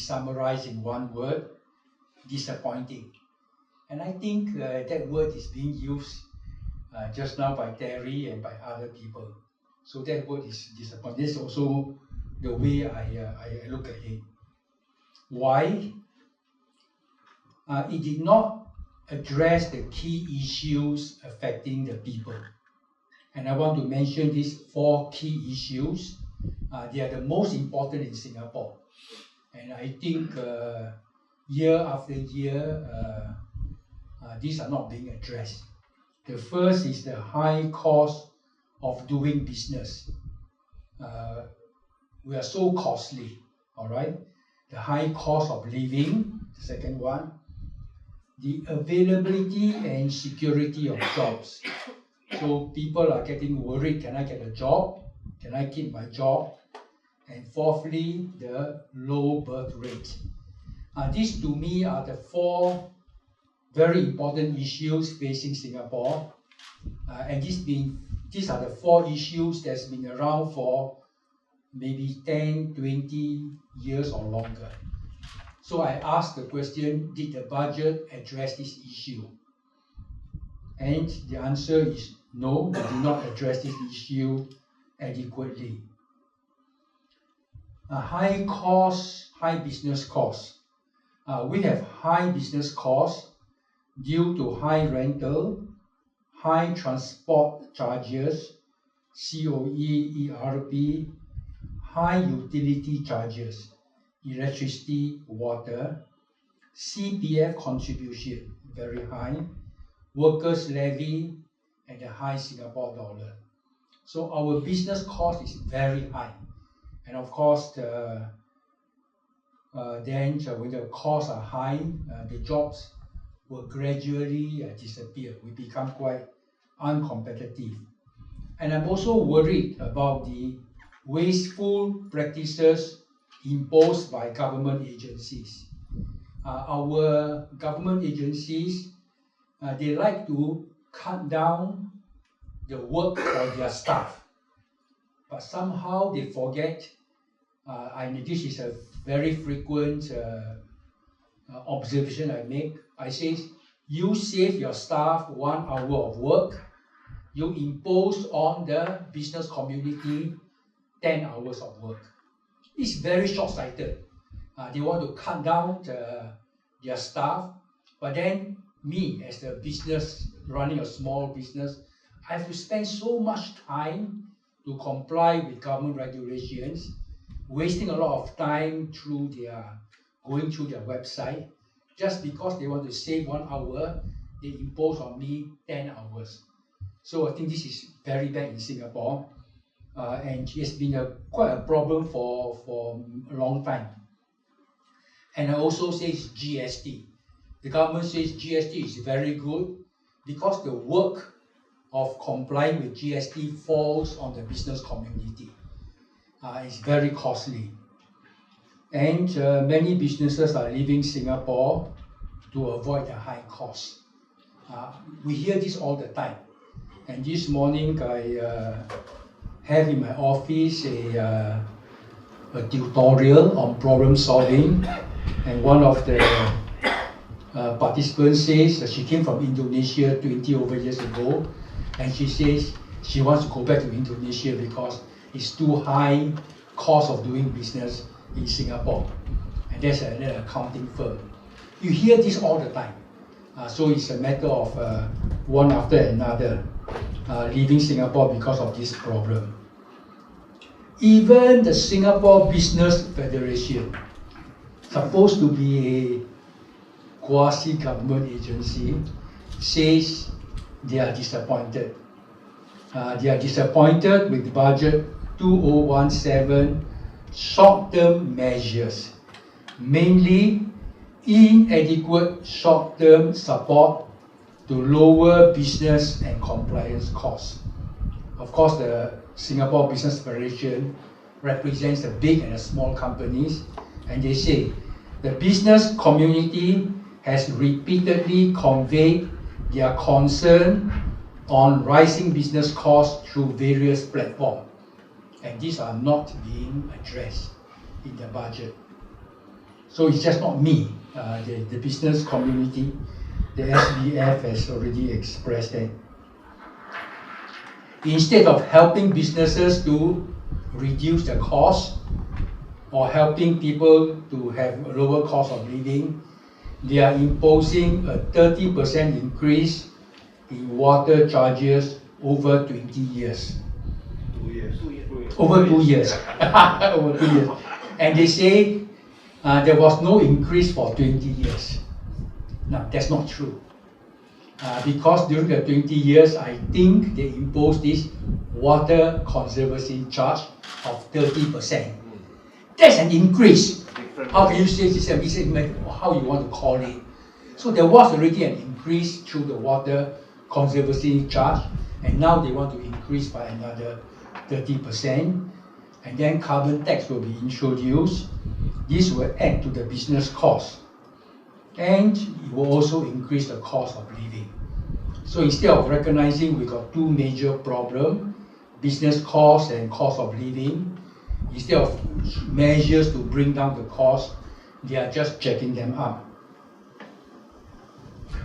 summarized in one word: disappointing. And I think that word is being used just now by Terry and by other people. So that word is disappointing. This is also the way I look at it. Why? It did not address the key issues affecting the people. And I want to mention these 4 key issues. They are the most important in Singapore. And I think year after year, these are not being addressed. The first is the high cost of doing business. We are so costly, all right? The high cost of living, the second one. The availability and security of jobs. So people are getting worried, can I get a job? Can I keep my job? And fourthly, the low birth rate. These to me are the 4 very important issues facing Singapore. And these are the 4 issues that's been around for maybe 10, 20 years or longer. So I asked the question, did the budget address this issue? And the answer is no, they did not address this issue adequately. High business costs. We have high business costs due to high rental, high transport charges, COE, ERP, high utility charges, electricity, water, CPF contribution, very high, workers' levy, and the high Singapore dollar. So our business cost is very high. And of course, then when the costs are high, the jobs will gradually disappear. We become quite uncompetitive. And I'm also worried about the wasteful practices imposed by government agencies. Our government agencies, they like to cut down the work for their staff, but somehow they forget, and this is a very frequent observation I make. I say, you save your staff 1 hour of work, you impose on the business community 10 hours of work. It's very short-sighted. They want to cut down their staff, but then me, as the business, running a small business, I have to spend so much time to comply with government regulations, wasting a lot of time going through their website, just because they want to save 1 hour, they impose on me 10 hours. So I think this is very bad in Singapore, and it has been quite a problem for a long time. And I also say it's GST. The government says GST is very good because the work of complying with GST falls on the business community. It's very costly. And many businesses are leaving Singapore to avoid the high costs. We hear this all the time. And this morning I have in my office a tutorial on problem solving. And one of the participants says that she came from Indonesia 20 over years ago, and she says she wants to go back to Indonesia because it's too high cost of doing business in Singapore. And that's an accounting firm. You hear this all the time. So it's a matter of one after another leaving Singapore because of this problem. Even the Singapore Business Federation, supposed to be a quasi-government agency, says they are disappointed. They are disappointed with budget 2017 short-term measures, mainly inadequate short-term support to lower business and compliance costs. Of course, the Singapore Business Federation represents the big and the small companies, and they say the business community has repeatedly conveyed their concern on rising business costs through various platforms, and these are not being addressed in the budget. So it's just not me. The business community, the SBF has already expressed that. Instead of helping businesses to reduce the cost or helping people to have a lower cost of living, they are imposing a 30% increase in water charges over 20 years. 2 years. Over 2 years. Over 2 years. And they say there was no increase for 20 years. Now, that's not true. Because during the 20 years, I think they imposed this water conservancy charge of 30%. That's an increase. How can you say this? How you want to call it? So there was already an increase through the water conservancy charge, and now they want to increase by another 30%. And then carbon tax will be introduced. This will add to the business cost, and it will also increase the cost of living. So instead of recognizing we got two major problems, business cost and cost of living, instead of measures to bring down the cost, they are just jacking them up.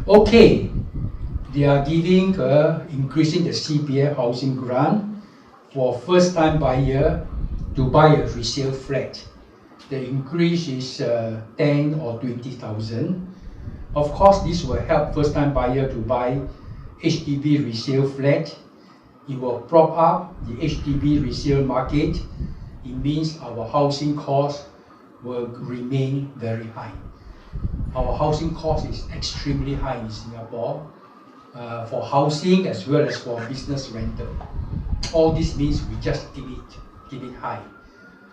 Okay, they are giving increasing the CPF housing grant for first-time buyer to buy a resale flat. The increase is 10 or 20,000. Of course, this will help first-time buyer to buy HDB resale flat. It will prop up the HDB resale market. It means our housing cost will remain very high. Our housing cost is extremely high in Singapore for housing as well as for business rental. All this means we just keep it high.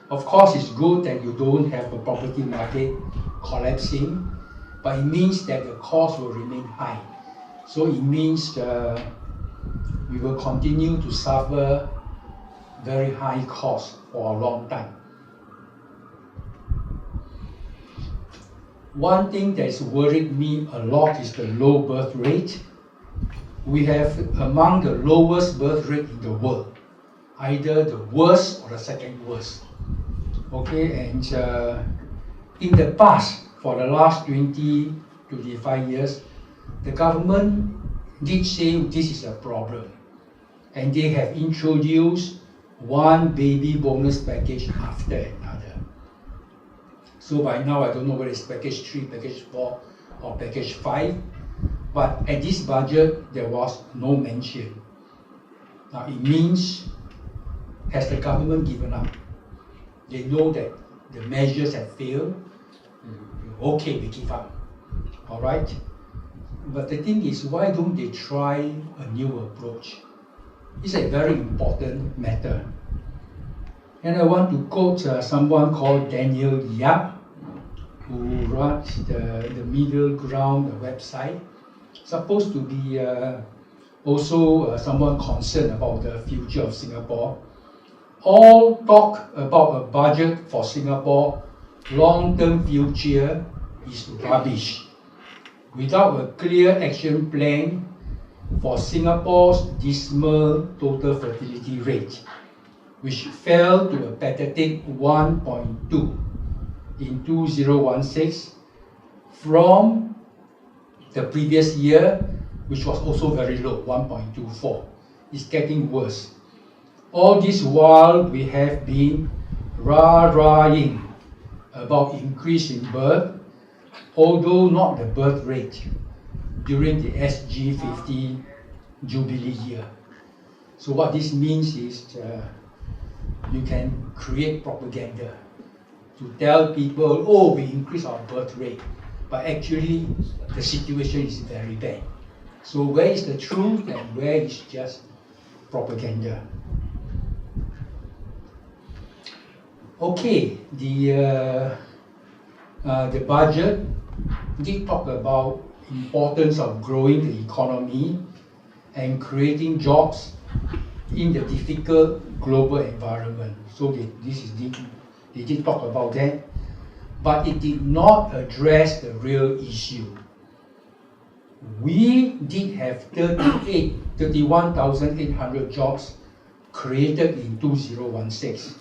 Of course, it's good that you don't have the property market collapsing, but it means that the cost will remain high. So it means we will continue to suffer very high costs for a long time. One thing that has worried me a lot is the low birth rate. We have among the lowest birth rate in the world, either the worst or the second worst. Okay, and in the past, for the last 25 years, the government did say this is a problem, and they have introduced one baby bonus package after another. So by now, I don't know whether it's package 3, package 4, or package 5, but at this budget, there was no mention. Now it means, has the government given up? They know that the measures have failed. Okay, we give up. All right? But the thing is, why don't they try a new approach? It's a very important matter. And I want to quote someone called Daniel Yap, who runs the Middle Ground website. Supposed to be also someone concerned about the future of Singapore. All talk about a budget for Singapore long-term future is rubbish. Without a clear action plan for Singapore's dismal total fertility rate, which fell to a pathetic 1.2 in 2016 from the previous year, which was also very low, 1.24. It's getting worse. All this while we have been rah-rahing about increase in birth, although not the birth rate, during the SG50 Jubilee year. So what this means is you can create propaganda to tell people, oh, we increase our birth rate, but actually the situation is very bad. So where is the truth and where is just propaganda? Okay, the budget did talk about importance of growing the economy and creating jobs in the difficult global environment. So they did talk about that, but it did not address the real issue. We did have 31,800 jobs created in 2016.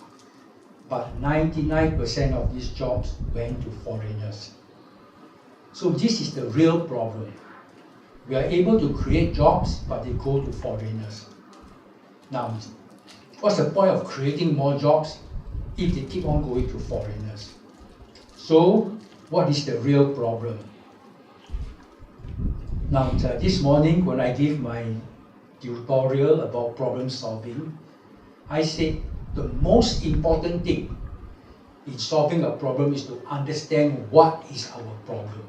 but 99% of these jobs went to foreigners. So this is the real problem. We are able to create jobs, but they go to foreigners. Now, what's the point of creating more jobs if they keep on going to foreigners? So, what is the real problem? Now, this morning when I gave my tutorial about problem solving, I said the most important thing in solving a problem is to understand what is our problem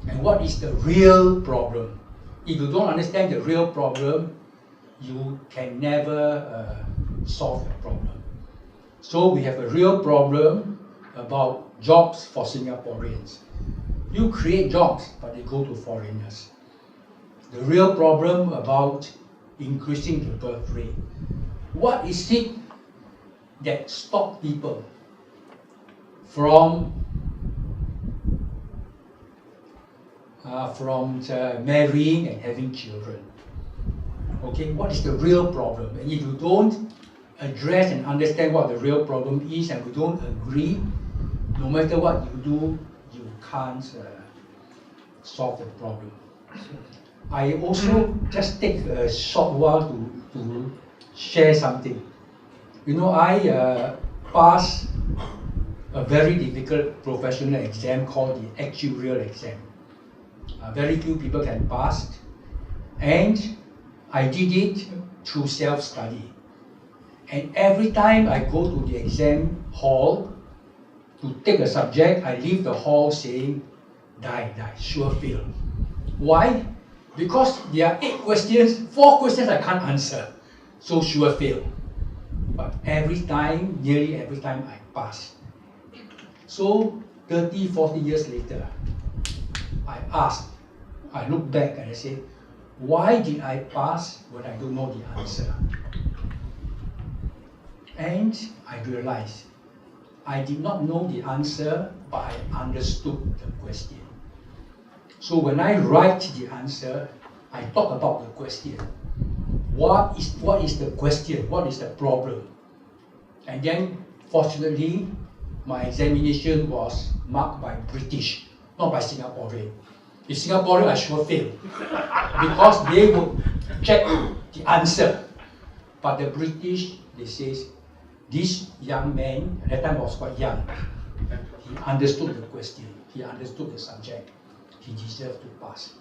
and what is the real problem. If you don't understand the real problem, you can never solve the problem. So we have a real problem about jobs for Singaporeans. You create jobs, but they go to foreigners. The real problem about increasing the birth rate. What is it that stops people from marrying and having children? Okay, what is the real problem? And if you don't address and understand what the real problem is, and we don't agree, no matter what you do, you can't solve the problem. I also just take a short while to share something. You know, I passed a very difficult professional exam called the actuarial exam. Very few people can pass, and I did it through self-study. And every time I go to the exam hall to take a subject, I leave the hall saying, die, sure fail. Why? Because there are 8 questions, 4 questions I can't answer, so sure fail. But nearly every time I pass. So 30, 40 years later, I look back and I say, why did I pass when I don't know the answer? And I realized I did not know the answer, but I understood the question. So when I write the answer, I talk about the question. What is the question? What is the problem? And then, fortunately, my examination was marked by British, not by Singaporean. If Singaporean, I sure fail, because they would check the answer. But the British, they say, this young man, at that time I was quite young, he understood the question, he understood the subject, he deserved to pass.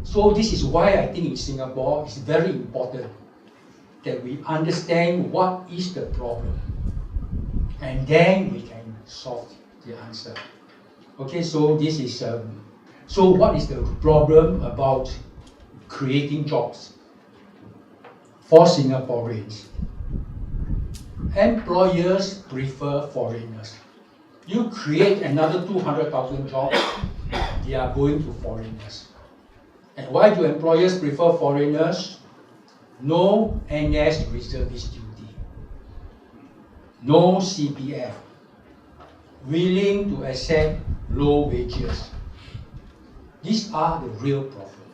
So this is why I think in Singapore it's very important that we understand what is the problem, and then we can solve the answer. Okay, so this is so what is the problem about creating jobs for Singaporeans? Employers prefer foreigners. You create another 200,000 jobs, they are going to foreigners. And why do employers prefer foreigners? No NS reservist duty, no CPF, willing to accept low wages. These are the real problem.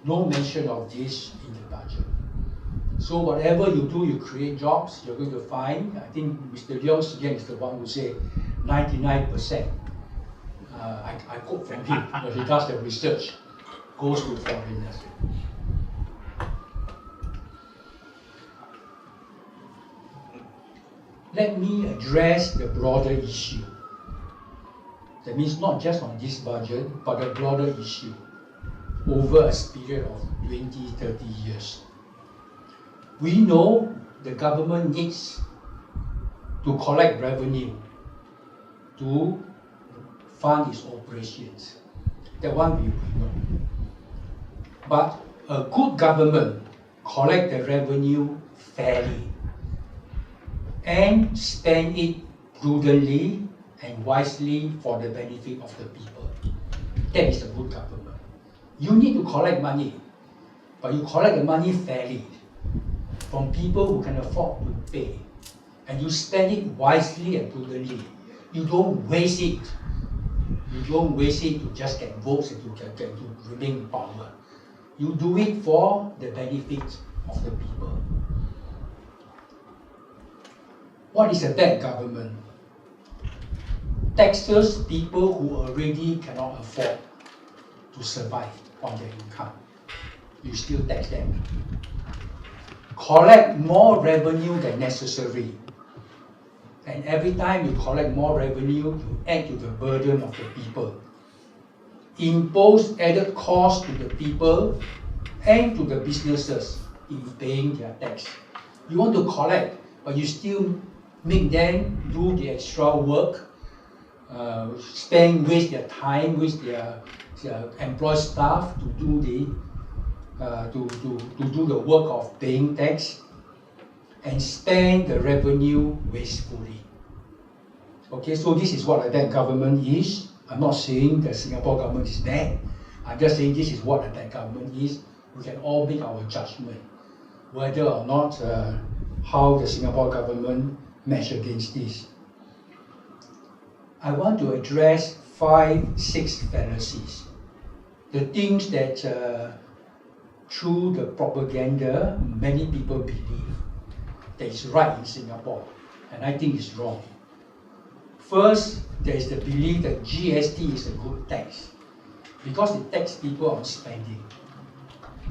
No mention of this in the budget. So whatever you do, you create jobs, you're going to find, I think Mr. Leong again is the one who said 99%. I quote from him, because he does the research, goes to foreigners. Let me address the broader issue. That means not just on this budget, but a broader issue over a period of 20, 30 years. We know the government needs to collect revenue to fund its operations. That one we know. But a good government collects the revenue fairly and spend it prudently and wisely for the benefit of the people. That is a good government. You need to collect money, but you collect the money fairly from people who can afford to pay, and you spend it wisely and prudently. You don't waste it. You don't waste it to just get votes and to remain in power. You do it for the benefit of the people. What is a bad government? Taxes people who already cannot afford to survive on their income. You still tax them. Collect more revenue than necessary. And every time you collect more revenue, you add to the burden of the people. Impose added cost to the people and to the businesses in paying their tax. You want to collect, but you still make them do the extra work, waste their time, waste their employ staff to do the work of paying tax, and spend the revenue wastefully. Okay, so this is what a bad government is. I'm not saying the Singapore government is bad. I'm just saying this is what a bad government is. We can all make our judgment whether or not how the Singapore government match against this. I want to address 6 fallacies. The things that through the propaganda many people believe that is right in Singapore, and I think it's wrong. First, there is the belief that GST is a good tax because it tax people on spending.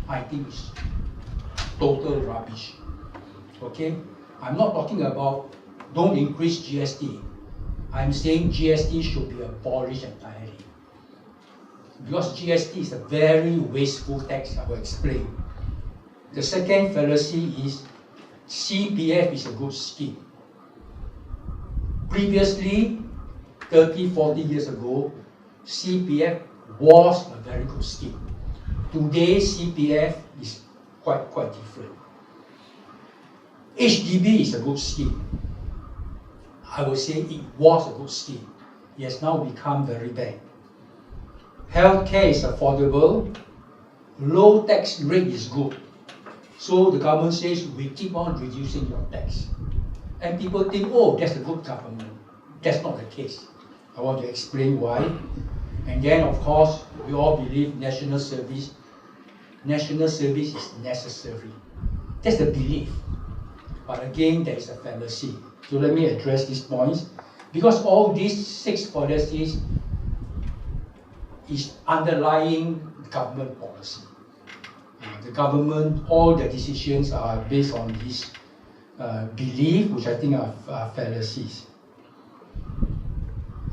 I think it's total rubbish. Okay? I'm not talking about don't increase GST. I'm saying GST should be abolished entirely. Because GST is a very wasteful tax, I will explain. The second fallacy is CPF is a good scheme. Previously, 30, 40 years ago, CPF was a very good scheme. Today, CPF is quite different. HDB is a good scheme. I would say it was a good scheme. It has now become very bad. Healthcare is affordable. Low tax rate is good. So the government says we keep on reducing your tax. And people think, oh, that's a good government. That's not the case. I want to explain why. And then, of course, we all believe national service is necessary. That's the belief. But again, there is a fallacy. So let me address these points. Because all these 6 fallacies is underlying government policy. The government, all the decisions are based on this belief, which I think are fallacies.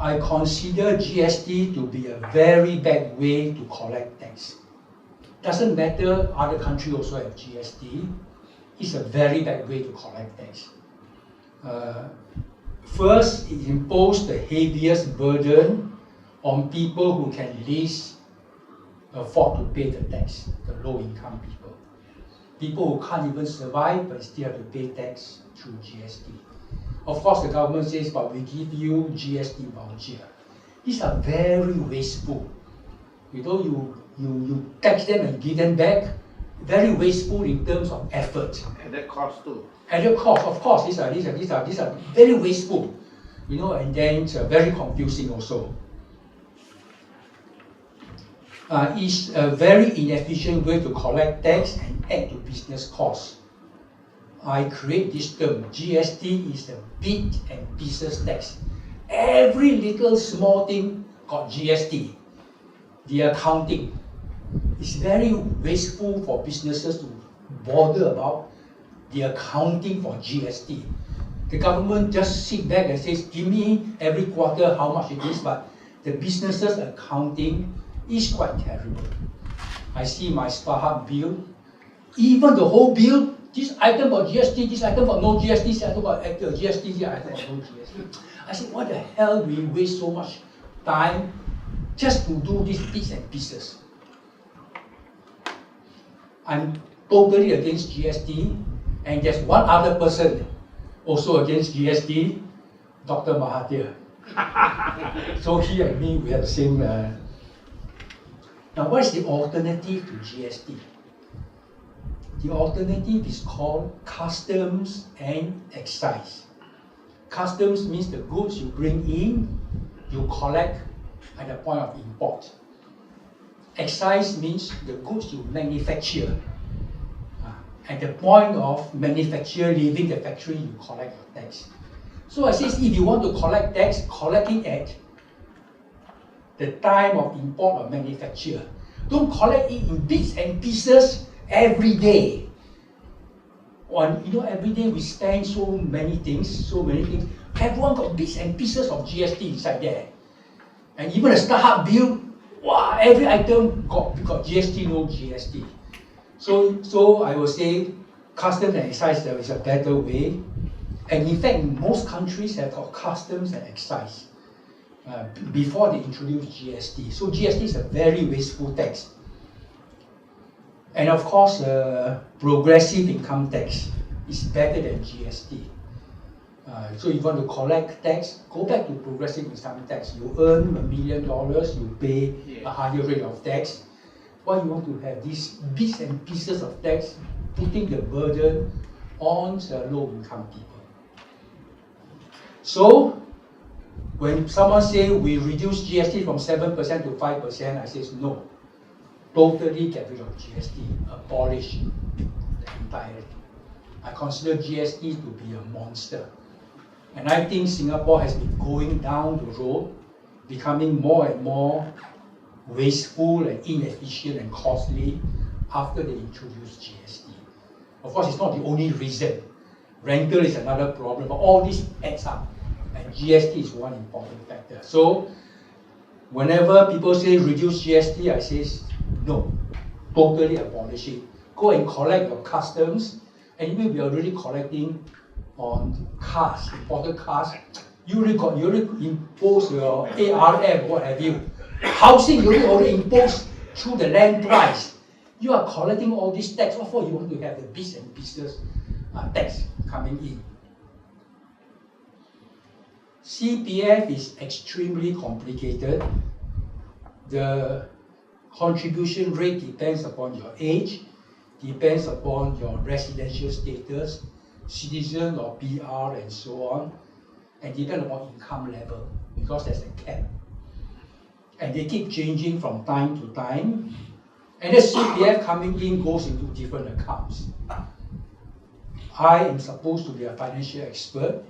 I consider GST to be a very bad way to collect tax. Doesn't matter, other countries also have GST. It's a very bad way to collect tax. First, it imposed the heaviest burden on people who can least afford to pay the tax, the low-income people. People who can't even survive but still have to pay tax through GST. Of course, the government says, but we give you GST voucher. These are very wasteful. You tax them and give them back. Very wasteful in terms of effort. And that cost too. Added cost, of course, these are very wasteful. And then it's very confusing also. It's a very inefficient way to collect tax and add to business costs. I create this term, GST is a bit and pieces tax. Every little small thing got GST. The accounting. It's very wasteful for businesses to bother about the accounting for GST. The government just sit back and says, give me every quarter how much it is, but the businesses accounting is quite terrible. I see my Starhub bill, even the whole bill, this item for GST, this item for no GST, this item for GST, this item for no GST. I said, what the hell do we waste so much time just to do these bits and pieces? I'm totally against GST, and there's one other person also against GST, Dr. Mahathir. So he and me, we have the same. Now, what is the alternative to GST? The alternative is called customs and excise. Customs means the goods you bring in, you collect at the point of import. Excise means the goods you manufacture. At the point of manufacture, leaving the factory, you collect your tax. So I say, if you want to collect tax, collect it at the time of import or manufacture. Don't collect it in bits and pieces every day. Every day we spend so many things. Everyone got bits and pieces of GST inside there. And even a Starhub bill, wow, every item got GST, no GST. So I will say, customs and excise, there is a better way. And in fact, most countries have got customs and excise before they introduced GST. So GST is a very wasteful tax. And of course, progressive income tax is better than GST. So if you want to collect tax, go back to progressive income tax. You earn $1 million, you pay a higher rate of tax. Why you want to have these bits and pieces of tax, putting the burden on the low-income people? So, when someone says we reduce GST from 7% to 5%, I say no. Totally get rid of GST, abolish entirely. I consider GST to be a monster. And I think Singapore has been going down the road, becoming more and more wasteful and inefficient and costly after they introduced GST. Of course, it's not the only reason. Rental is another problem, but all this adds up. And GST is one important factor. So, whenever people say reduce GST, I say no, totally abolish it. Go and collect your customs, and even we are already collecting on cars, imported cars. You already impose your ARM, what have you. Housing, you already impose through the land price. You are collecting all these tax. What for you want to have the bits and pieces tax coming in? CPF is extremely complicated. The contribution rate depends upon your age, depends upon your residential status, citizen or PR and so on, and depends upon income level, because there's a cap. And they keep changing from time to time, and the CPF coming in goes into different accounts. I am supposed to be a financial expert.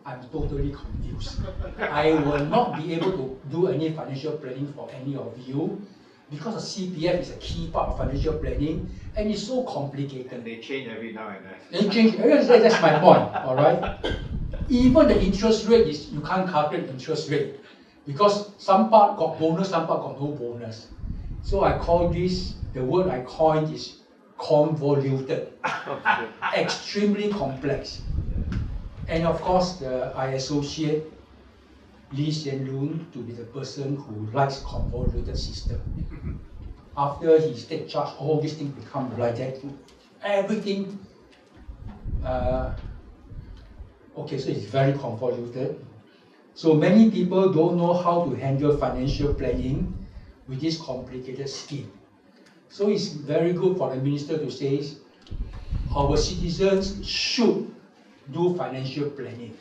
I'm totally confused. I will not be able to do any financial planning for any of you, because the CPF is a key part of financial planning, and it's so complicated. And they change every now and then. They change. That's my point. All right. Even the interest rate is, you can't calculate interest rate, because some part got bonus, some part got no bonus. So I call this, the word I coined is convoluted, extremely complex. And of course, I associate Lee Hsien Loong to be the person who likes convoluted system. After he takes charge, all these things become like that. Everything. Okay, so it's very convoluted. So many people don't know how to handle financial planning with this complicated scheme. So it's very good for the minister to say, our citizens should do financial planning.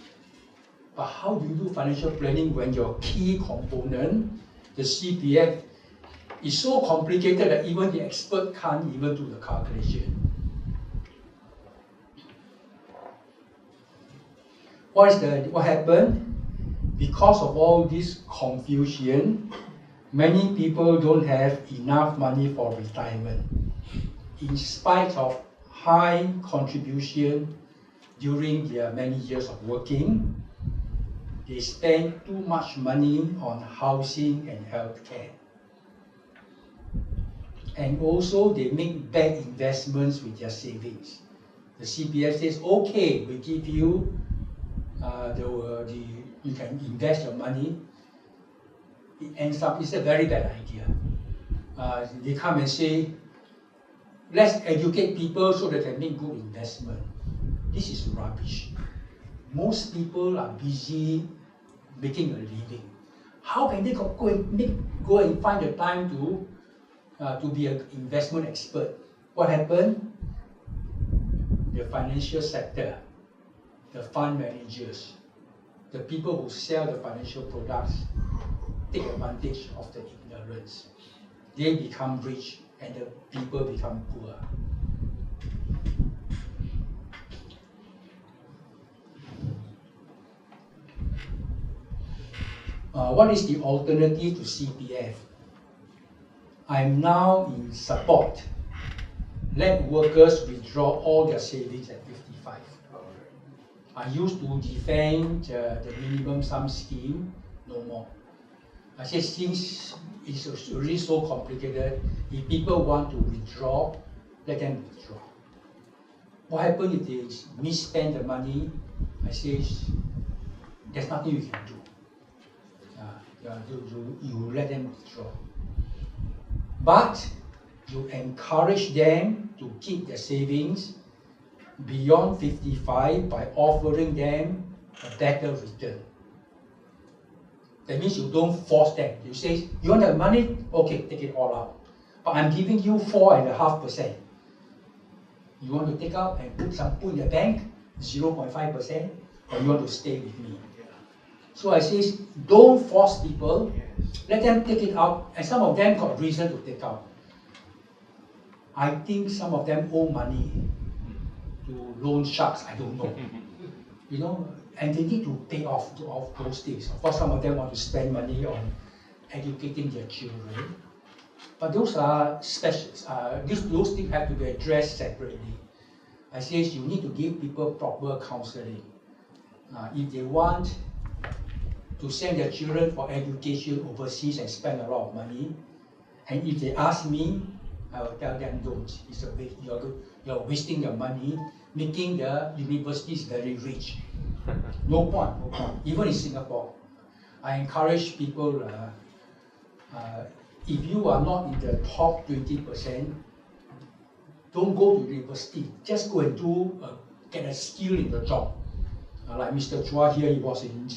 But how do you do financial planning when your key component, the CPF, is so complicated that even the expert can't even do the calculation? What happened? Because of all this confusion, many people don't have enough money for retirement. In spite of high contribution during their many years of working, they spend too much money on housing and healthcare. And also, they make bad investments with their savings. The CPF says, okay, we give you, you can invest your money. It ends up, it's a very bad idea. They come and say, let's educate people so they can make good investment. This is rubbish. Most people are busy making a living. How can they go and find the time to be an investment expert? What happened? The financial sector, the fund managers, the people who sell the financial products take advantage of the ignorance. They become rich and the people become poor. what is the alternative to CPF? I'm now in support. Let workers withdraw all their savings at 55. I used to defend the minimum sum scheme, no more. I said since it's really so complicated, if people want to withdraw, let them withdraw. What happens if they misspend the money? I say there's nothing you can do. You let them withdraw. But you encourage them to keep their savings beyond 55 by offering them a better return. That means you don't force them. You say, you want the money? Okay, take it all out. But I'm giving you 4.5%. You want to take out and put in the bank, 0.5%, or you want to stay with me? So I say, don't force people. Let them take it out. And some of them got reason to take out. I think some of them owe money to loan sharks. I don't know. You know, and they need to pay off those things. Of course, some of them want to spend money on educating their children. But those are special. Those things have to be addressed separately. I say you need to give people proper counseling. If they want to send their children for education overseas and spend a lot of money, and if they ask me, I will tell them don't. It's a waste. You're wasting your money, making the universities very rich. No point. Even in Singapore, I encourage people. If you are not in the top 20%, don't go to university. Just go and get a skill in the job. Like Mr. Chua here, he was in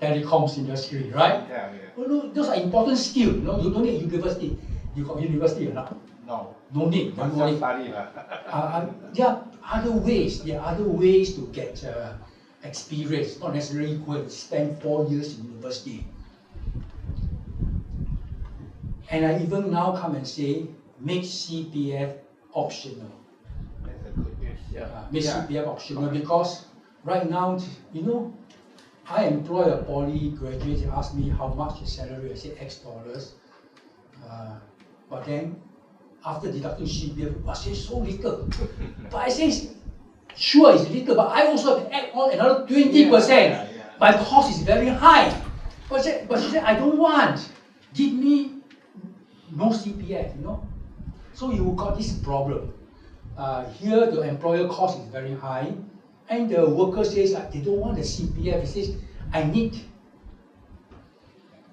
telecoms industry, right? Yeah. Oh, no, those are important skills. You don't need university. You got university or not? No. No need. Must study. There are other ways. There are other ways to get experience. Not necessarily go and spend 4 years in university. And I even now come and say, make CPF optional. That's a good news. Make CPF optional because right now, you know, I employ a poly graduate. They ask me how much is salary. I say X dollars. But then after deducting CPF, I say so little. But I say, sure it's little, but I also have to add on another 20%. My cost is very high. But she said, I don't want. Give me no CPF, you know. So you got this problem. Here the employer cost is very high, and the worker says they don't want the CPF. He says, I need.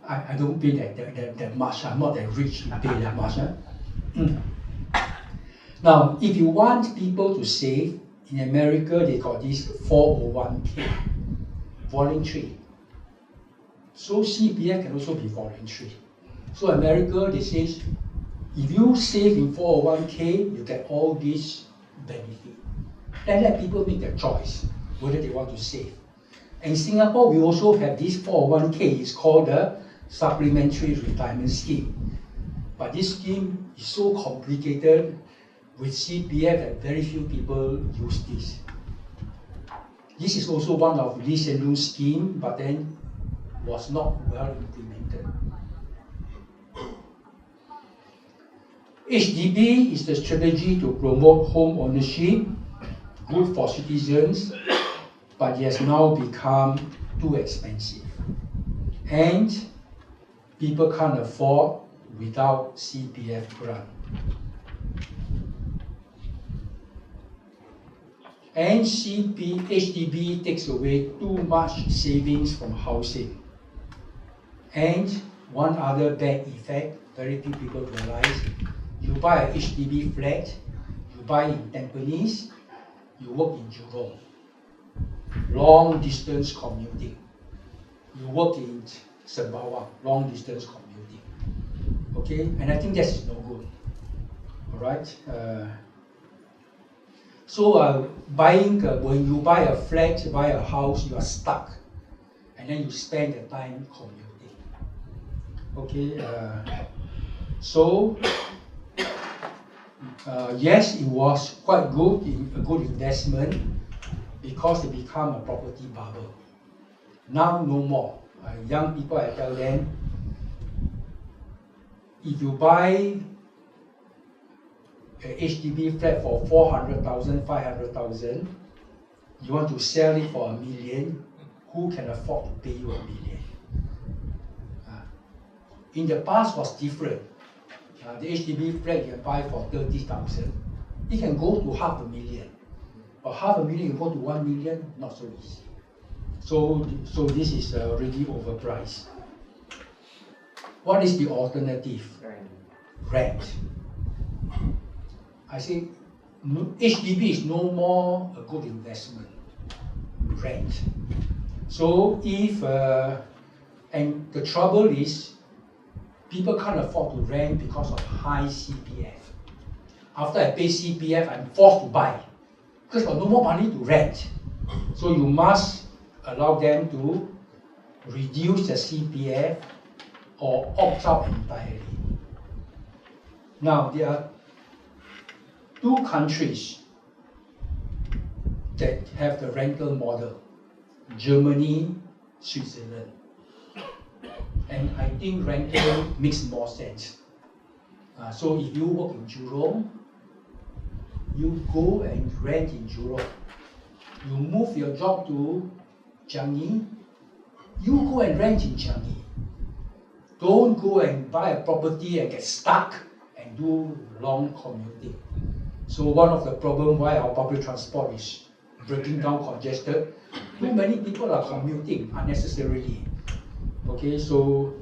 I don't pay that much. I'm not that rich to pay that much. Now, if you want people to save, in America they got this 401k, voluntary. So CPF can also be voluntary. So America, they say, if you save in 401k, you get all these benefits. Then let people make their choice whether they want to save. In Singapore, we also have this 401k. It's called the Supplementary Retirement Scheme. But this scheme is so complicated with CPF that very few people use this. This is also one of Lee Hsien Loon's scheme, but then was not well implemented. HDB is the strategy to promote home ownership, good for citizens, but it has now become too expensive. And people can't afford without CPF grant. And HDB takes away too much savings from housing. And one other bad effect, very few people realize, you buy a HDB flat, you buy in Tampines, you work in Jurong. Long distance commuting. You work in Sembawang, long distance commuting. Okay, and I think that's no good. Alright? When you buy a flat, buy a house, you are stuck. And then you spend the time commuting. Okay, yes, it was quite good, a good investment because it became a property bubble. Now, no more. young people, I tell them, if you buy a HDB flat for 400,000, 500,000, you want to sell it for $1 million, who can afford to pay you $1 million? In the past was different. The HDB flat you can buy for 30,000. It can go to $500,000. But $500,000 you go to $1 million, not so easy. So this is already overpriced. What is the alternative? Rent. I say HDB is no more a good investment. Rent. So if and the trouble is, people can't afford to rent because of high CPF. After I pay CPF, I'm forced to buy because I've got no more money to rent. So you must allow them to reduce the CPF or opt out entirely. Now, there are two countries that have the rental model, Germany, Switzerland. And I think rental makes more sense. So if you work in Jurong, you go and rent in Jurong. You move your job to Changi, you go and rent in Changi. Don't go and buy a property and get stuck and do long commuting. So one of the problems why our public transport is breaking down, congested, too many people are commuting unnecessarily. Okay, so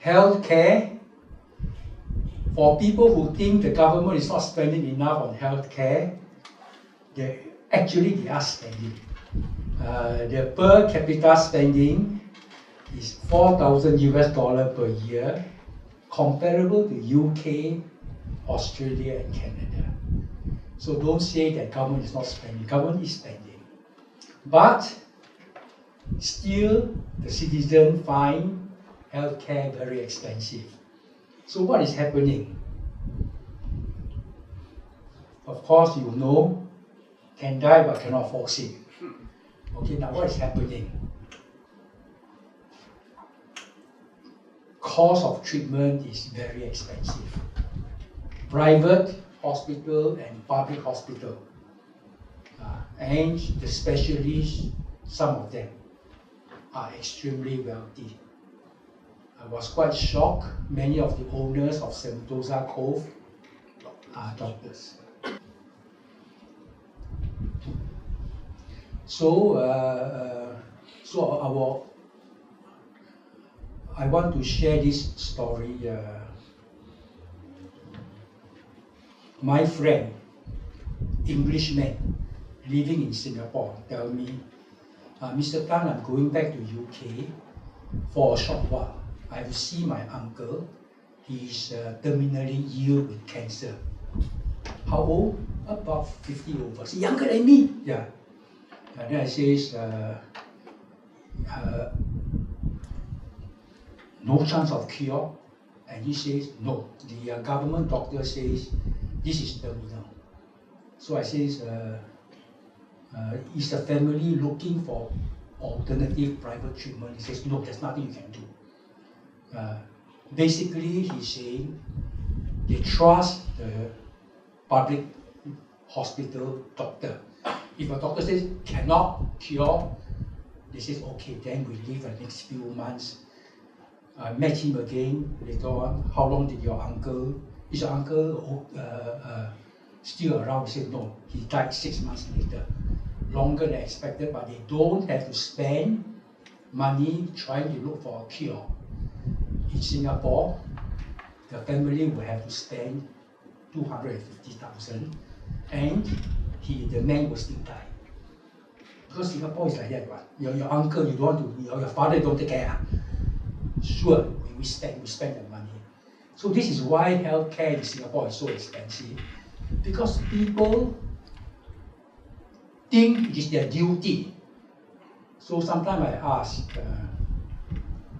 healthcare, for people who think the government is not spending enough on healthcare, they are spending. The per capita spending is $4,000 per year, comparable to UK, Australia, and Canada. So don't say that government is not spending. Government is spending, but still the citizen find healthcare very expensive. So what is happening? Of course, you know, can die but cannot fall sick. Okay, now what is happening? Cost of treatment is very expensive. Private hospital and public hospital, and the specialists, some of them are extremely wealthy. I was quite shocked. Many of the owners of Sentosa Cove are doctors. I want to share this story. My friend, Englishman, living in Singapore, tell me, Mr. Tan, I'm going back to UK for a short while. I have to see my uncle. He's terminally ill with cancer. How old? About 50 over. He's younger than me. Yeah. And then I says, no chance of cure. And he says, no. The government doctor says, this is terminal. So I says, is the family looking for alternative private treatment? He says, no, there's nothing you can do. Basically, he's saying they trust the public hospital doctor. If a doctor says cannot cure, they say okay, then we leave the next few months. I met him again later on. How long did your uncle? Is your uncle still around? He said no, he died 6 months later. Longer than expected, but they don't have to spend money trying to look for a cure. In Singapore, the family will have to spend 250,000, and the man will still die. Because Singapore is like that, right? Your uncle, you don't want to, your father don't take care. Sure, we spend the money. So this is why healthcare in Singapore is so expensive, because people think it is their duty. So sometimes I ask,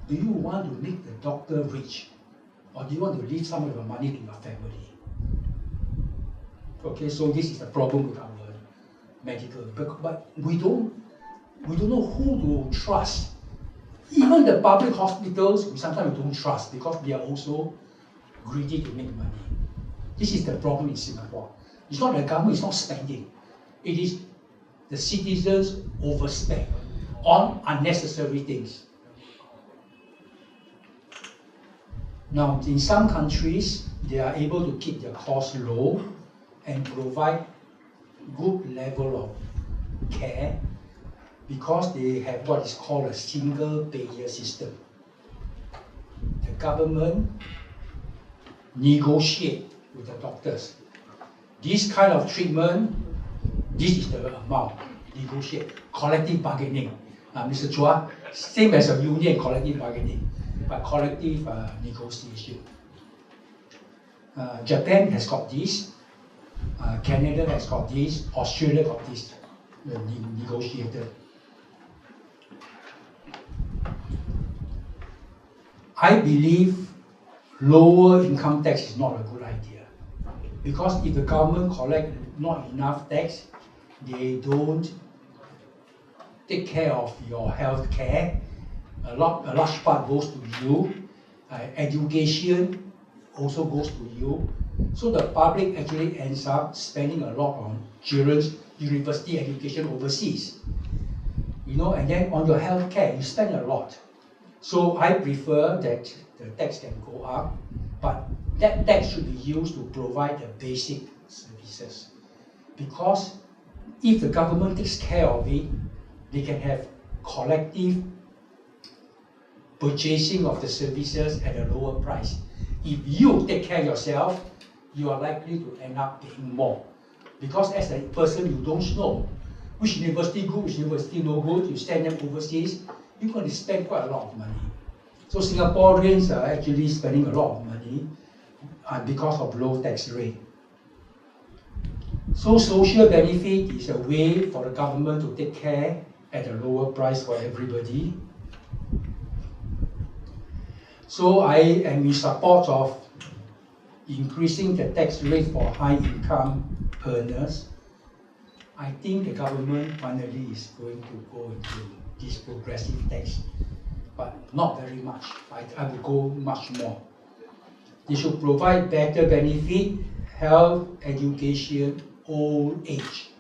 do you want to make the doctor rich, or do you want to leave some of your money to your family? Okay, so this is the problem with our medical, but we don't know who to trust. Even the public hospitals, we sometimes don't trust because they are also greedy to make money. This is the problem in Singapore. It's not the government is not spending. It is the citizens overspend on unnecessary things. Now, in some countries, they are able to keep their costs low and provide good level of care because they have what is called a single payer system. The government negotiate with the doctors. This kind of treatment, this is the amount, negotiate, collective bargaining. Mr. Chua, same as a union collective bargaining, but collective negotiation. Japan has got this, Canada has got this, Australia got this, the negotiator. I believe lower income tax is not a good idea because if the government collect not enough tax, they don't take care of your health care. A large part goes to you. Education also goes to you. So the public actually ends up spending a lot on children's university education overseas. And then on your health care, you spend a lot. So I prefer that the tax can go up, but that tax should be used to provide the basic services. Because if the government takes care of it, they can have collective purchasing of the services at a lower price. If you take care of yourself, you are likely to end up paying more. Because as a person, you don't know which university good, which university no good, you send them overseas, you're going to spend quite a lot of money. So Singaporeans are actually spending a lot of money because of low tax rate. So social benefit is a way for the government to take care at a lower price for everybody. So I am in support of increasing the tax rate for high income earners. I think the government finally is going to go into this progressive tax, but not very much. I would go much more. They should provide better benefit, health, education, old age.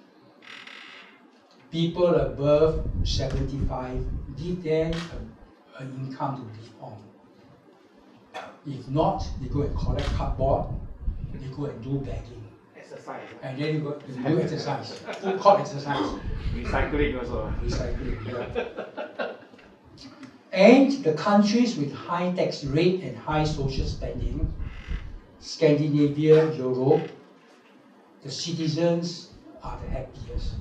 People above 75, give them an income to live on. If not, they go and collect cardboard, they go and do begging. Exercise. And then you go to do exercise, food court exercise. Recycling also. Recycling, yeah. And the countries with high tax rate and high social spending, Scandinavia, Europe, the citizens are the happiest.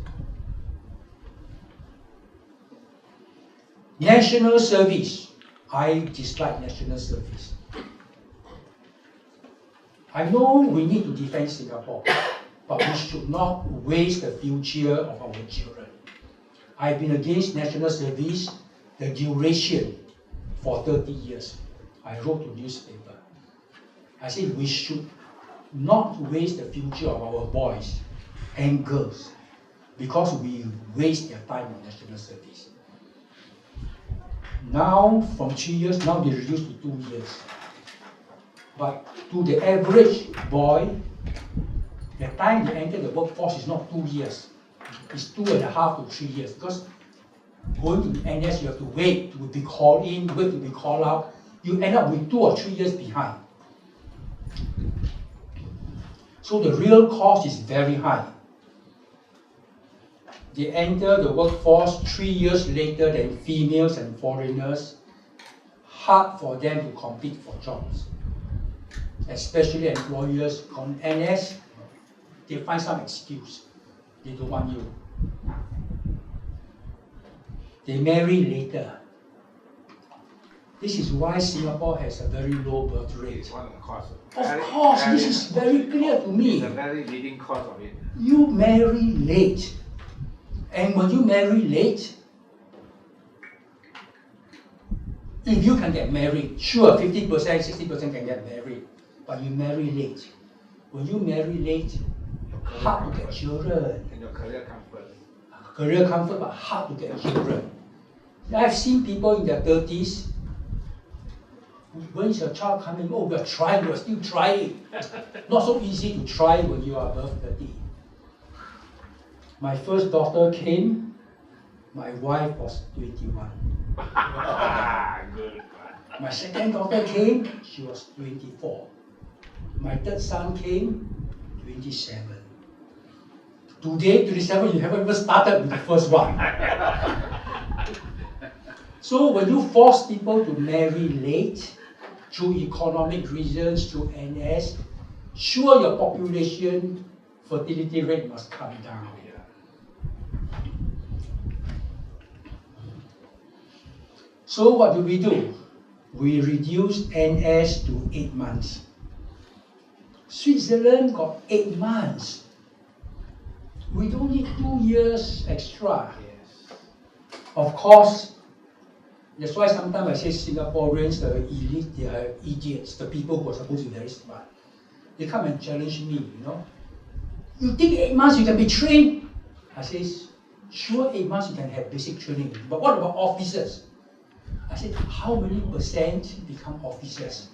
National service. I dislike national service. I know we need to defend Singapore, but we should not waste the future of our children. I've been against national service, the duration, for 30 years. I wrote to newspaper. I said we should not waste the future of our boys and girls because we waste their time on national service. Now, from 3 years, now they reduced to 2 years. But to the average boy, the time they enter the workforce is not 2 years. It's 2.5 to 3 years. Because going to NS, you have to wait to be called in, wait to be called out. You end up with 2 or 3 years behind. So the real cost is very high. They enter the workforce 3 years later than females and foreigners. Hard for them to compete for jobs. Especially employers on NS, they find some excuse. They don't want you. They marry later. This is why Singapore has a very low birth rate. It's one of the causes. Of course, this is very clear to me. It's a very leading cause of it. You marry late. And when you marry late, if you can get married, sure, 50%, 60% can get married, but you marry late. When you marry late, hard to get children. And your career comes first. Career comfort, but hard to get children. I've seen people in their 30s. When is your child coming? Oh, we're trying, we're still trying. Not so easy to try when you are above 30. My first daughter came, my wife was 21. Good. My second daughter came, she was 24. My third son came, 27. Today, 27, you haven't even started with the first one. So when you force people to marry late, through economic reasons, through NS, sure your population fertility rate must come down. So what do? We reduced NS to 8 months. Switzerland got 8 months. We don't need 2 years extra. Yes. Of course, that's why sometimes I say Singaporeans, the elite, they are idiots, the people who are supposed to be very smart. They come and challenge me, You think 8 months you can be trained? I say, sure, 8 months you can have basic training. But what about officers? I said, how many percent become officers?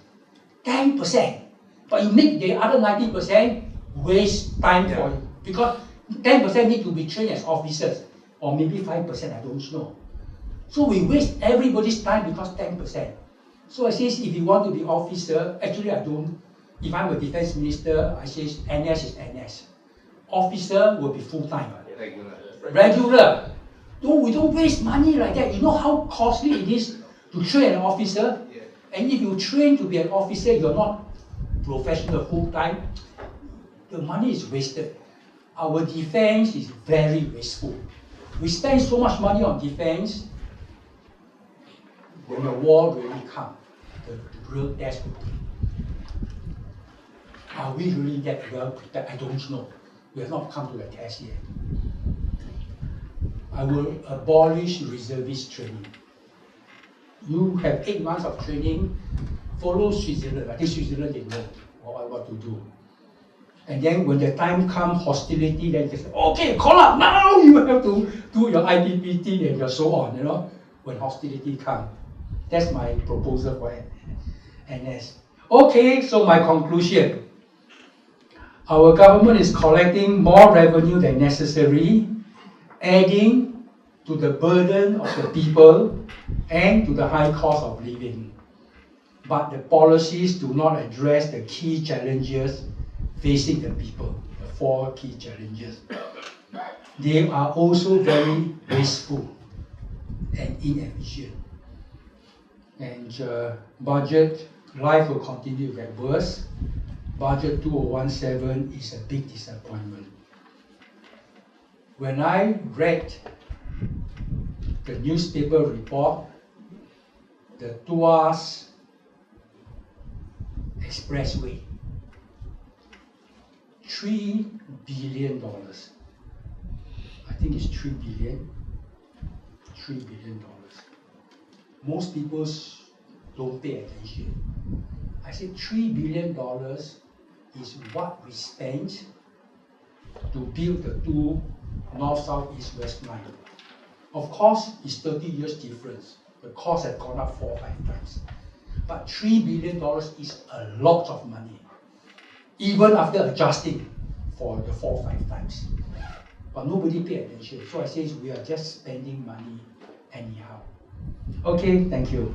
10%. But you make the other 90% waste time for you. Because 10% need to be trained as officers. Or maybe 5%, I don't know. So we waste everybody's time because 10%. So I say, if you want to be officer, actually I don't. If I'm a defense minister, I say NS is NS. Officer will be full-time. Regular. No, we don't waste money like that. You know how costly it is to train an officer? Yeah. And if you train to be an officer, you're not professional full-time, the money is wasted. Our defense is very wasteful. We spend so much money on defense, when the war really comes, the real test will be. Are we really that well prepared? I don't know. We have not come to the test yet. I will abolish reservist training. You have 8 months of training, follow Switzerland. I think Switzerland, they know what to do. And then when the time comes, hostility, then they say, okay, call up, now you have to do your IPPT and so on, when hostility comes. That's my proposal for NS. Okay, so my conclusion. Our government is collecting more revenue than necessary, adding to the burden of the people and to the high cost of living. But the policies do not address the key challenges facing the people, the 4 key challenges. They are also very wasteful and inefficient. And budget, life will continue to get worse. Budget 2017 is a big disappointment. When I read the newspaper report, the Tuas Expressway, $3 billion. I think it's 3 billion. $3 billion. Most people don't pay attention. I said $3 billion is what we spent to build the 2 north, south, east, west line. Of course, it's 30 years difference. The cost has gone up 4 or 5 times. But $3 billion is a lot of money, even after adjusting for the 4 or 5 times. But nobody pay attention. So I say we are just spending money anyhow. Okay, thank you.